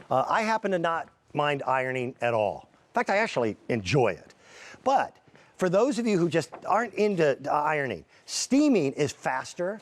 I happen to not mind ironing at all. In fact, I actually enjoy it. But for those of you who just aren't into ironing, steaming is faster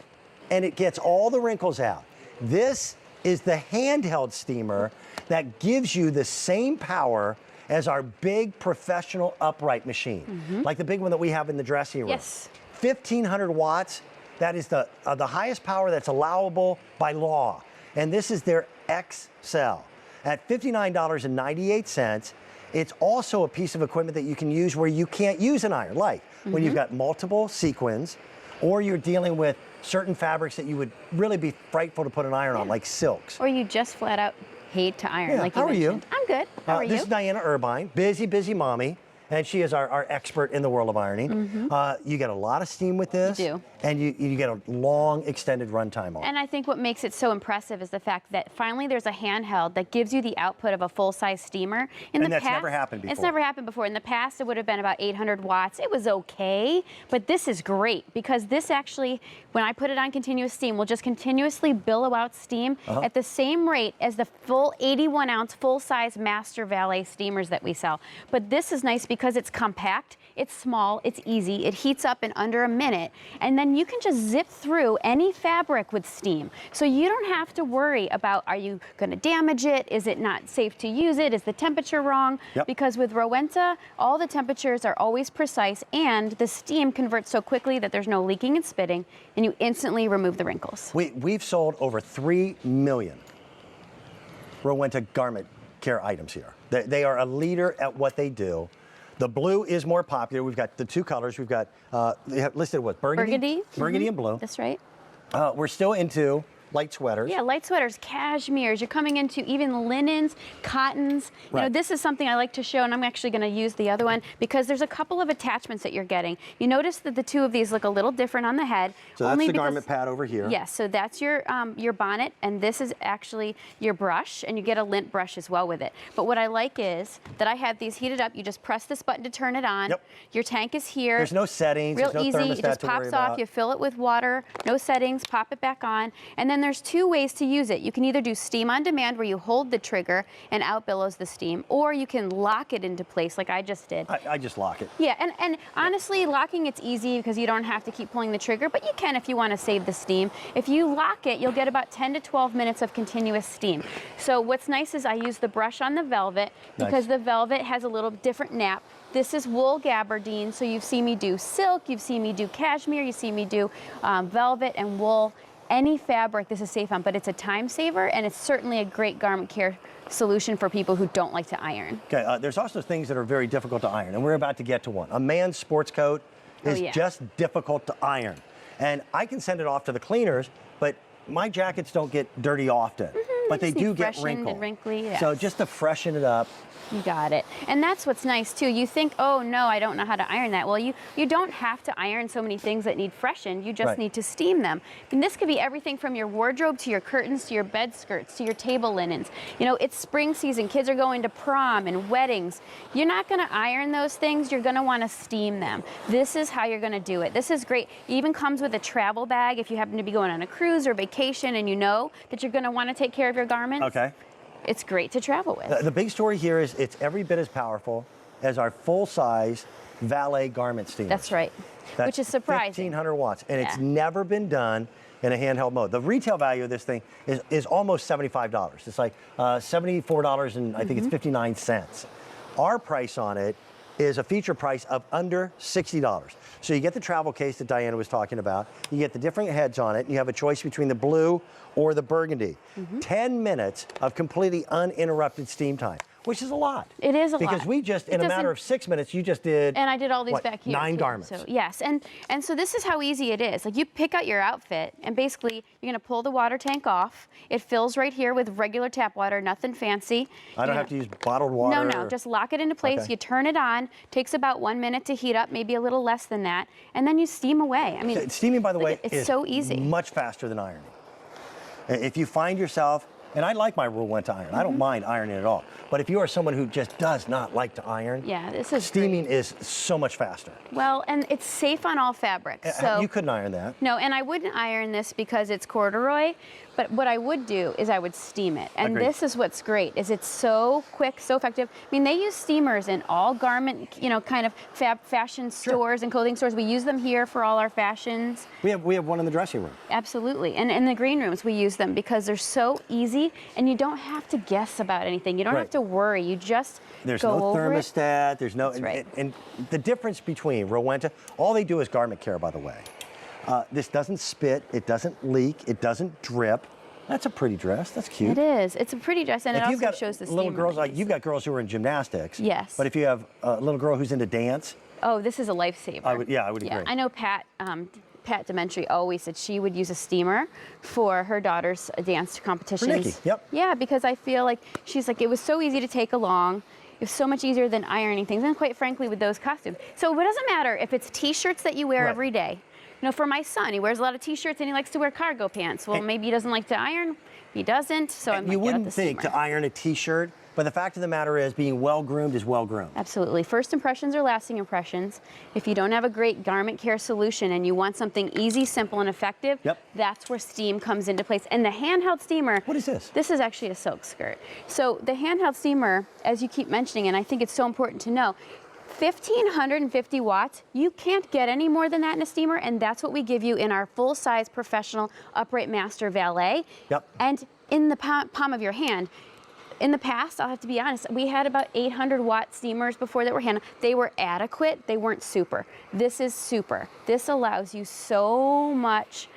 and it gets all the wrinkles out. This is the handheld steamer that gives you the same power as our big professional upright machine, like the big one that we have in the dressing room. Yes. 1500 watts, that is the highest power that's allowable by law. And this is their X-CEL at $59.98. It's also a piece of equipment that you can use where you can't use an iron, like when you've got multiple sequins or you're dealing with certain fabrics that you would really be frightful to put an iron on, like silks. Or you just flat out hate to iron, like you mentioned. How are you? I'm good. How are you? This is Diana Irvine, busy mommy, and she is our expert in the world of ironing. You get a lot of steam with this. You do. And you get a long extended runtime on it. And I think what makes it so impressive is the fact that finally there's a handheld that gives you the output of a full-size steamer. And that's never happened before. It's never happened before. In the past, it would have been about 800 watts. It was okay, but this is great because this actually, when I put it on continuous steam, will just continuously billow out steam at the same rate as the full 81-ounce full-size Master Valet steamers that we sell. But this is nice because it's compact, it's small, it's easy, it heats up in under a minute, and then you can just zip through any fabric with steam. So you don't have to worry about, are you going to damage it? Is it not safe to use it? Is the temperature wrong? Because with Rowenta, all the temperatures are always precise, and the steam converts so quickly that there's no leaking and spitting, and you instantly remove the wrinkles. We've sold over 3 million Rowenta garment care items here. They are a leader at what they do. The blue is more popular. We've got the two colors. We've got they have listed what? Burgundy? Burgundy and blue. That's right. We're still into light sweaters. Yeah, light sweaters, cashmeres. You're coming into even linens, cottons. You know, this is something I like to show, and I'm actually going to use the other one because there's a couple of attachments that you're getting. You notice that the two of these look a little different on the head. So that's the garment pad over here. Yes, so that's your bonnet, and this is actually your brush, and you get a lint brush as well with it. But what I like is that I have these heated up. You just press this button to turn it on. Your tank is here. There's no settings. Real there's no easy. It just pops off. You fill it with water. No settings. Pop it back on, and then there's two ways to use it. You can either do steam on demand where you hold the trigger and out billows the steam, or you can lock it into place like I just did. I just lock it. Yeah, and honestly, locking it's easy because you don't have to keep pulling the trigger, but you can if you want to save the steam. If you lock it, you'll get about 10 to 12 minutes of continuous steam. So what's nice is I use the brush on the velvet because the velvet has a little different nap. This is wool gabardine, so you've seen me do silk, you've seen me do cashmere, you see me do velvet and wool. Any fabric this is safe on, but it's a time saver, and it's certainly a great garment care solution for people who don't like to iron. Okay, there's also things that are very difficult to iron, and we're about to get to one. A man's sports coat is just difficult to iron. And I can send it off to the cleaners, but my jackets don't get dirty often, but they do get wrinkled. And wrinkly, So just to freshen it up. You got it. And that's what's nice too. You think, oh no, I don't know how to iron that. Well, you don't have to iron so many things that need freshened. You just need to steam them. And this could be everything from your wardrobe to your curtains to your bed skirts to your table linens. You know, it's spring season. Kids are going to prom and weddings. You're not going to iron those things. You're going to want to steam them. This is how you're going to do it. This is great. It even comes with a travel bag if you happen to be going on a cruise or vacation and you know that you're going to want to take care of your garments. Okay. It's great to travel with. The big story here is it's every bit as powerful as our full-size valet garment steamer. That's right. Which is surprising. 1500 watts, and it's never been done in a handheld mode. The retail value of this thing is almost $75. It's like $74 and I think it's 59 cents. Our price on it is a feature price of under $60. So you get the travel case that Diana was talking about, you get the different heads on it, and you have a choice between the blue or the burgundy. 10 minutes of completely uninterrupted steam time, which is a lot. It is a lot. Because we just, in a matter of 6 minutes, you just did, and I did all these back here. 9 garments. So, yes, and so this is how easy it is. Like you pick out your outfit, and basically you're gonna pull the water tank off. It fills right here with regular tap water, nothing fancy. I don't have to use bottled water. No, just lock it into place. You turn it on. Takes about 1 minute to heat up, maybe a little less than that, and then you steam away. I mean, steaming, by the way, it's is so easy. Much faster than ironing. If you find yourself And I like my Rowenta iron. I don't mind ironing at all. But if you are someone who just does not like to iron, Yeah, this is steaming great. is so much faster. Well, and it's safe on all fabrics. So You couldn't iron that. no, and I wouldn't iron this because it's corduroy, but what I would do is I would steam it. And Agreed. this is what's great, is it's so quick, so effective. I mean, they use steamers in all garment, kind of fashion stores and clothing stores. We use them here for all our fashions. We have one in the dressing room. Absolutely. And in the green rooms, we use them because they're so easy and you don't have to guess about anything. You don't have to worry. You just There's go no over it. thermostat. There's no, That's right. and the difference between Rowenta, all they do is garment care, by the way. This doesn't spit, it doesn't leak, it doesn't drip. That's a pretty dress. That's cute. It is. It's a pretty dress, and If it you've also got shows the little steamer. girls, like you've got girls who are in gymnastics. Yes. But if you have a little girl who's into dance, Oh, this is a lifesaver. I would agree. I know Pat Dementry always said she would use a steamer for her daughter's dance competitions. Nikki, yep. Yeah, because I feel like she's like, it was so easy to take along. It was so much easier than ironing things, and quite frankly, with those costumes. So it doesn't matter if it's T-shirts that you wear Right. every day. For my son, he wears a lot of T-shirts and he likes to wear cargo pants. Well, maybe he doesn't like to iron. He doesn't, so I might you get out wouldn't the think steamer. to iron a T-shirt, but the fact of the matter is being well-groomed is well-groomed. Absolutely. First impressions are lasting impressions. If you don't have a great garment care solution and you want something easy, simple, and effective, that's where steam comes into place. And the handheld steamer. What is this? This is actually a silk skirt. So the handheld steamer, as you keep mentioning, and I think it's so important to know, 1550 watts, you can't get any more than that in a steamer, and that's what we give you in our full-size professional upright master valet. Yep. And in the palm of your hand. In the past, I'll have to be honest, we had about 800 watt steamers before that were handheld. They were adequate, they weren't super. This is super. This allows you so much,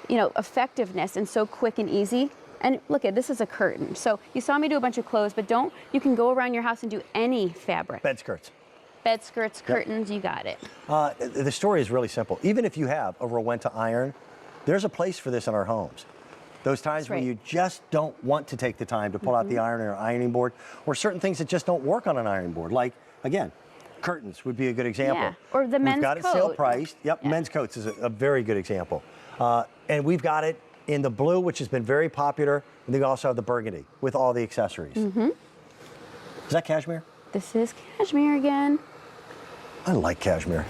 effectiveness and so quick and easy. And look at this is a curtain. So you saw me do a bunch of clothes, but you can go around your house and do any fabric. Bed skirts. Bed skirts, curtains, you got it. The story is really simple. Even if you have a Rowenta iron, there's a place for this in our homes. Those times when you just don't want to take the time to pull out the iron or ironing board, or certain things that just don't work on an ironing board. Like, again, curtains would be a good example. Yeah. Or the men's We've got it coat. sale priced. Yep, Yeah. men's coats is a very good example. And we've got it in the blue, which has been very popular. And then we also have the burgundy with all the accessories. Is that cashmere? This is cashmere again. I like cashmere.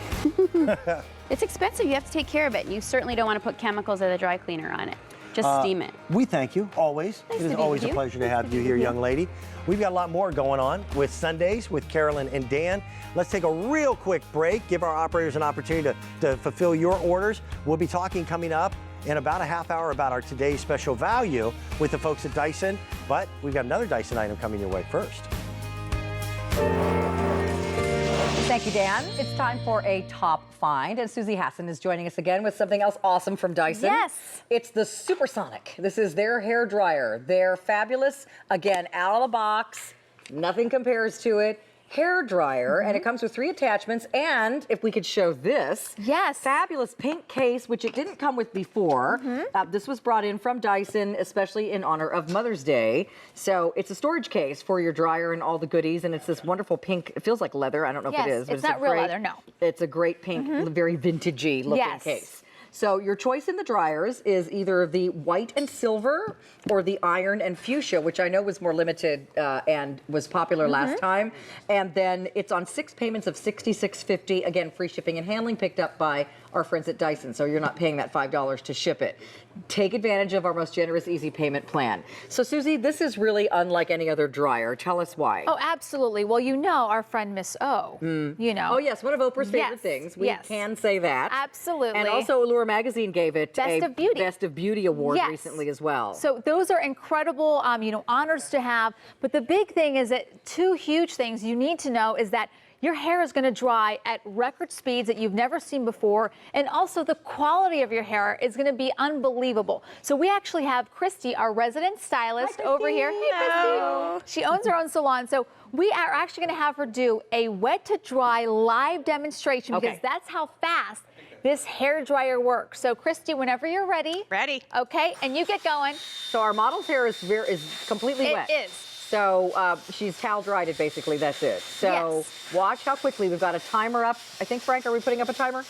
It's expensive, you have to take care of it. You certainly don't want to put chemicals or the dry cleaner on it. Just steam it. We thank you, always. Nice It to is be always with a you. pleasure to have you here, young lady. We've got a lot more going on with Sundays with Carolyn and Dan. Let's take a real quick break, give our operators an opportunity to fulfill your orders. We'll be talking coming up in about a half hour about our today's special value with the folks at Dyson, but we've got another Dyson item coming your way first. Thank you, Dan. It's time for a top find, and Susie Hassan is joining us again with something else awesome from Dyson. Yes. It's the Supersonic. This is their hair dryer. They're fabulous. Again, out of the box. Nothing compares to it. Hair dryer, and it comes with 3 attachments, and if we could show this. Yes. Fabulous pink case, which it didn't come with before. This was brought in from Dyson, especially in honor of Mother's Day. So it's a storage case for your dryer and all the goodies, and it's this wonderful pink, it feels like leather, I don't know if it Yes, is. But it's not a real great- leather, no. It's a great pink, very vintagey looking Yes. case. So your choice in the dryers is either the white and silver or the iron and fuchsia, which I know was more limited and was popular last time. And then it's on 6 payments of $66.50. Again, free shipping and handling picked up by our friends at Dyson. So you're not paying that $5 to ship it. Take advantage of our most generous easy payment plan. So Susie, this is really unlike any other dryer. Tell us why. Oh, absolutely. Well, our friend Miss O. Oh, yes, one of Oprah's favorite Yes, things. We yes. can say that. Absolutely. And also Allure Magazine gave it Best of Beauty. Best of Beauty award Yes. recently as well. So those are incredible, honors to have. But the big thing is that 2 huge things you need to know is that your hair is going to dry at record speeds that you've never seen before. And also the quality of your hair is going to be unbelievable. So we actually have Christy, our resident stylist, over here. Hey, Christy. She owns her own salon. So we are actually going to have her do a wet to dry live demonstration because Okay. that's how fast this hair dryer works. So Christy, whenever you're ready. Ready. Okay, and you get going. So our model's hair is completely It wet. is. So she's towel dried it basically, that's it. So Yes. watch how quickly, we've got a timer up. I think, Frank, are we putting up a timer?